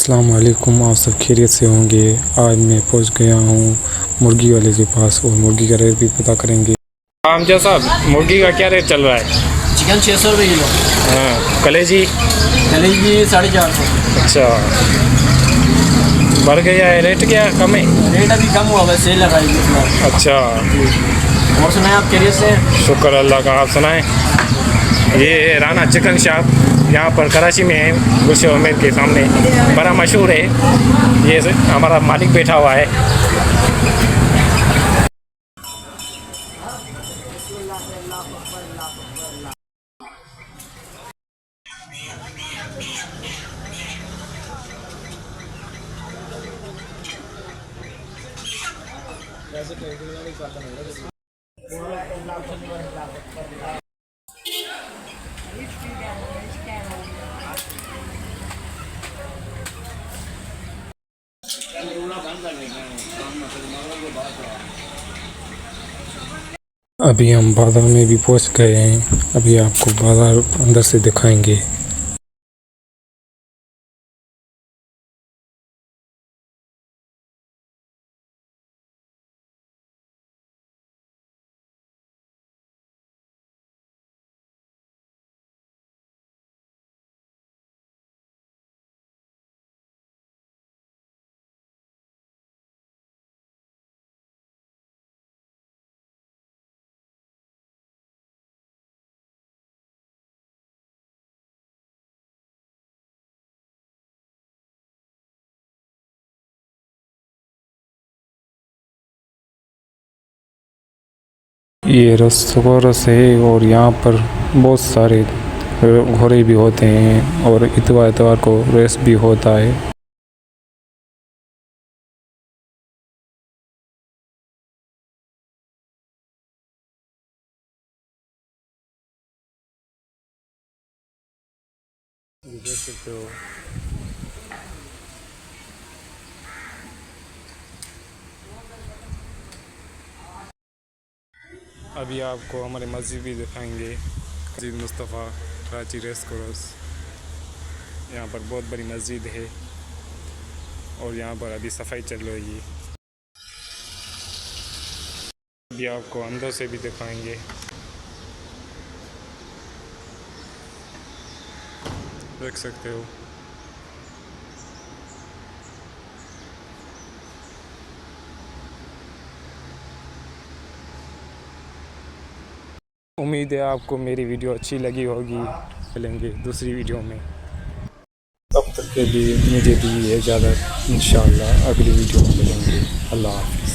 अस्सलाम वालेकुम। आप सब खैरियत से होंगे। आज मैं पहुंच गया हूं मुर्गी वाले के पास और मुर्गी का रेट भी पता करेंगे। आमजा साहब, मुर्गी का क्या रेट चल रहा है? चिकन 600 रुपये किलो। हाँ, कलेजी? कलेजी 450। अच्छा, बढ़ गया है रेट क्या कम है? रेट अभी कम हुआ, बस सेल लगाई है। अच्छा, और सुनाए आप खैरियत से? शुक्र अल्लाह का। आप सुनाएं। ये राना चिकन शॉप यहाँ पर कराची में है, गुलशन उम्मेद के सामने, बड़ा मशहूर है। ये हमारा मालिक बैठा हुआ है। अभी हम बाज़ार में भी पहुंच गए हैं। अभी आपको बाज़ार अंदर से दिखाएंगे। ये रसगोरस है और यहाँ पर बहुत सारे घोड़े भी होते हैं और इतवार को रेस भी होता है। देख सकते हो। अभी आपको हमारे मस्जिद भी दिखाएंगे, मस्जिद मुस्तफ़ा कराची रेस कोर्स। यहाँ पर बहुत बड़ी मस्जिद है और यहाँ पर अभी सफाई चल रही है। अभी आपको अंदर से भी दिखाएंगे। देख सकते हो। उम्मीद है आपको मेरी वीडियो अच्छी लगी होगी। मिलेंगे दूसरी वीडियो में, तब तक के लिए मुझे दी इजाज़त। इंशाअल्लाह अगली वीडियो में मिलेंगे। अल्लाह हाफ़िज़।